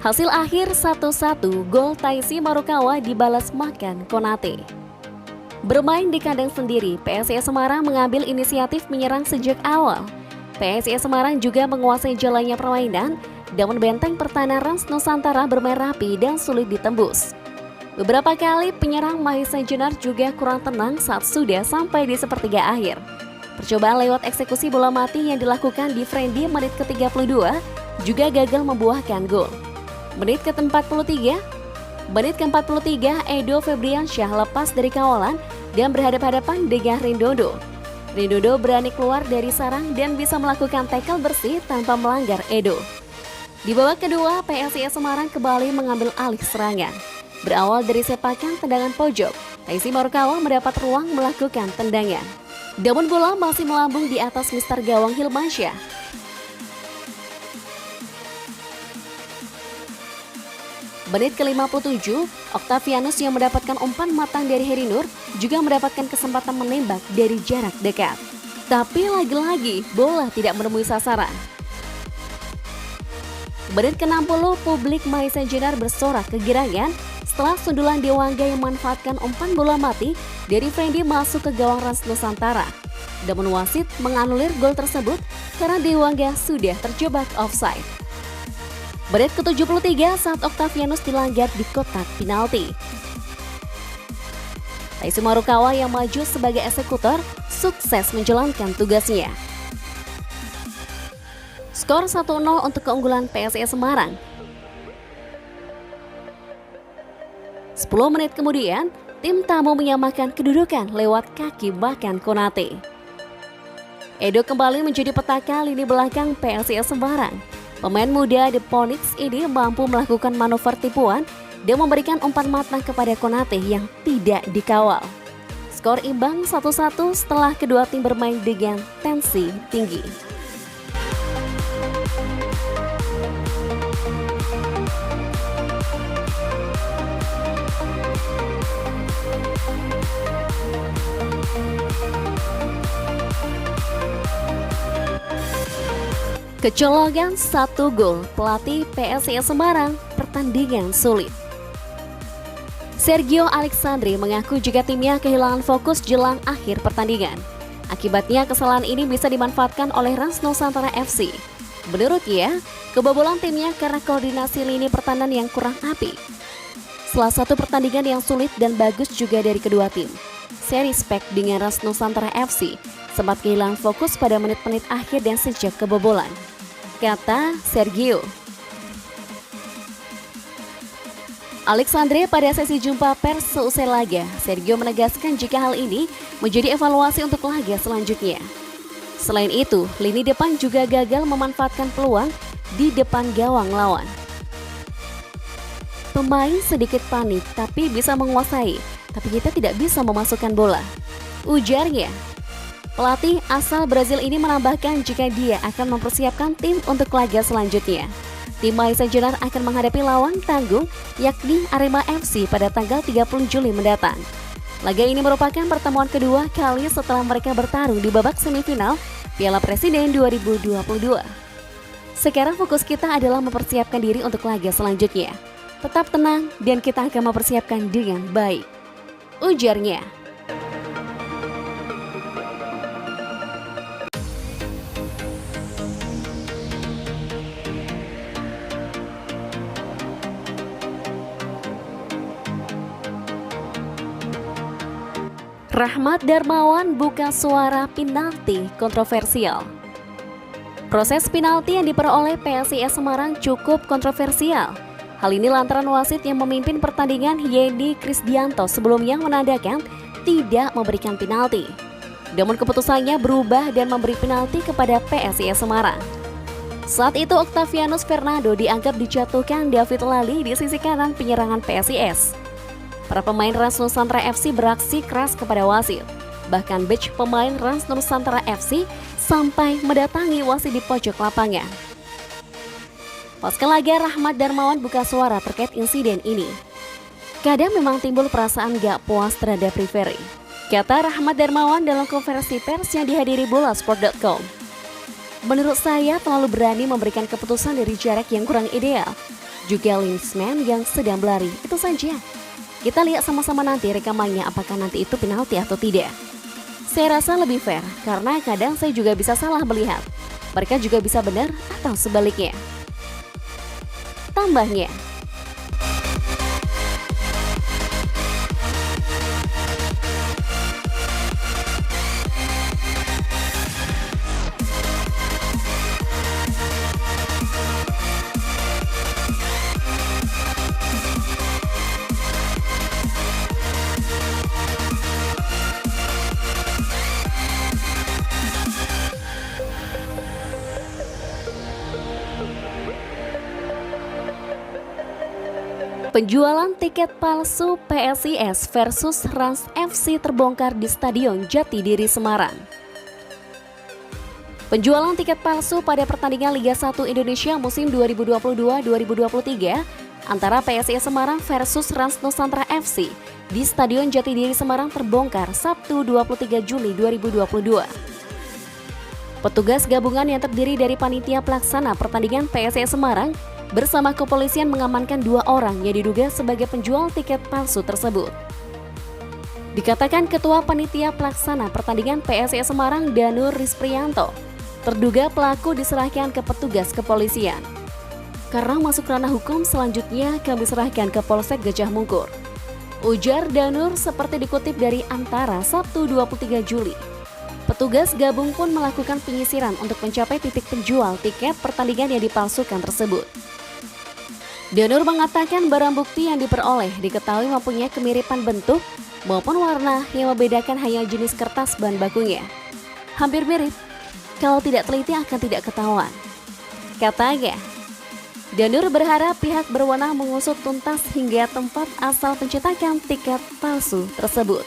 Hasil akhir 1-1, gol Taisi Marukawa dibalas makan Konate. Bermain di kandang sendiri, PSIS Semarang mengambil inisiatif menyerang sejak awal. PSIS Semarang juga menguasai jalannya permainan dan benteng pertahanan Rans Nusantara bermain rapi dan sulit ditembus. Beberapa kali penyerang Mahesa Jenar juga kurang tenang saat sudah sampai di sepertiga akhir. Percobaan lewat eksekusi bola mati yang dilakukan di Friendly menit ke-32 juga gagal membuahkan gol. Menit ke-43, Edo Febriansyah lepas dari kawalan dan berhadapan-hadapan dengan Rindodo. Rindodo berani keluar dari sarang dan bisa melakukan tackle bersih tanpa melanggar Edo. Di babak kedua, PSIS Semarang kembali mengambil alih serangan. Berawal dari sepakan tendangan pojok, Taisi Marukawa mendapat ruang melakukan tendangan. Namun bola masih melambung di atas Mister Gawang Hilmansyah. Menit ke-57, Octavianus yang mendapatkan umpan matang dari Heri Nur juga mendapatkan kesempatan menembak dari jarak dekat. Tapi lagi-lagi bola tidak menemui sasaran. Menit ke-60, publik Mahesa Jenar bersorak kegirangan setelah sundulan Dewangga yang memanfaatkan umpan bola mati dari Friendly masuk ke gawang Rans Nusantara. Namun wasit menganulir gol tersebut karena Dewangga sudah terjebak offside. Menit ke-73 saat Octavianus dilanggar di kotak penalti. Taisi Marukawa yang maju sebagai eksekutor sukses menjalankan tugasnya. Skor 1-0 untuk keunggulan PSIS Semarang. 10 menit kemudian, tim tamu menyamakan kedudukan lewat kaki bahkan Konate. Edo kembali menjadi petaka lini belakang PSIS Semarang. Pemain muda The Phoenix ini mampu melakukan manuver tipuan dan memberikan umpan matang kepada Konate yang tidak dikawal. Skor imbang 1-1 setelah kedua tim bermain dengan tensi tinggi. Kecolongan 1 gol pelatih PSIS Semarang, pertandingan sulit. Sergio Alexandri mengaku jika timnya kehilangan fokus jelang akhir pertandingan. Akibatnya kesalahan ini bisa dimanfaatkan oleh Rans Nusantara FC. Menurutnya, kebobolan timnya karena koordinasi lini pertahanan yang kurang apik. Salah satu pertandingan yang sulit dan bagus juga dari kedua tim. Saya respect dengan Rans Nusantara FC, sempat kehilangan fokus pada menit-menit akhir dan sejak kebobolan, kata Sergio. Alexandre pada sesi jumpa pers seusai laga, Sergio menegaskan jika hal ini menjadi evaluasi untuk laga selanjutnya. Selain itu, lini depan juga gagal memanfaatkan peluang di depan gawang lawan. Pemain sedikit panik tapi bisa menguasai, tapi kita tidak bisa memasukkan bola, ujarnya. Pelatih asal Brazil ini menambahkan jika dia akan mempersiapkan tim untuk laga selanjutnya. Tim Mahesa Jenar akan menghadapi lawan tanggung yakni Arema FC pada tanggal 30 Juli mendatang. Laga ini merupakan pertemuan kedua kali setelah mereka bertarung di babak semifinal Piala Presiden 2022. Sekarang fokus kita adalah mempersiapkan diri untuk laga selanjutnya. Tetap tenang dan kita akan mempersiapkan dengan baik, ujarnya. Rahmat Darmawan buka suara penalti kontroversial. Proses penalti yang diperoleh PSIS Semarang cukup kontroversial. Hal ini lantaran wasit yang memimpin pertandingan Yedi Krisdianto sebelumnya menandakan tidak memberikan penalti. Namun keputusannya berubah dan memberi penalti kepada PSIS Semarang. Saat itu Octavianus Fernando dianggap dijatuhkan David Lali di sisi kanan penyerangan PSIS. Para pemain Rans Nusantara FC beraksi keras kepada wasit. Bahkan bench pemain Rans Nusantara FC sampai mendatangi wasit di pojok lapangan. Pasca laga, Rahmat Darmawan buka suara terkait insiden ini. Kadang memang timbul perasaan gak puas terhadap referee, kata Rahmat Darmawan dalam konferensi pers yang dihadiri Bolasport.com. Menurut saya terlalu berani memberikan keputusan dari jarak yang kurang ideal. juga linesman yang sedang berlari. Itu saja. Kita lihat sama-sama nanti rekamannya apakah nanti itu penalti atau tidak. Saya rasa lebih fair karena kadang saya juga bisa salah melihat. Mereka juga bisa benar atau sebaliknya. Tambahnya, penjualan tiket palsu PSIS versus Rans FC terbongkar di Stadion Jatidiri, Semarang. Penjualan tiket palsu pada pertandingan Liga 1 Indonesia musim 2022-2023 antara PSIS Semarang versus Rans Nusantara FC di Stadion Jatidiri, Semarang terbongkar Sabtu 23 Juli 2022. Petugas gabungan yang terdiri dari panitia pelaksana pertandingan PSIS Semarang bersama kepolisian mengamankan 2 orang yang diduga sebagai penjual tiket palsu tersebut. Dikatakan Ketua Panitia Pelaksana Pertandingan PSIS Semarang Danur Rizprianto, terduga pelaku diserahkan ke petugas kepolisian. Karena masuk ranah hukum, selanjutnya kami serahkan ke Polsek Gajah Mungkur. Ujar Danur seperti dikutip dari Antara Sabtu 23 Juli. Petugas gabung pun melakukan penyisiran untuk mencapai titik penjual tiket pertandingan yang dipalsukan tersebut. Danur mengatakan barang bukti yang diperoleh diketahui mempunyai kemiripan bentuk maupun warna yang membedakan hanya jenis kertas bahan bakunya. Hampir mirip, kalau tidak teliti akan tidak ketahuan, katanya. Danur berharap pihak berwenang mengusut tuntas hingga tempat asal pencetakan tiket palsu tersebut.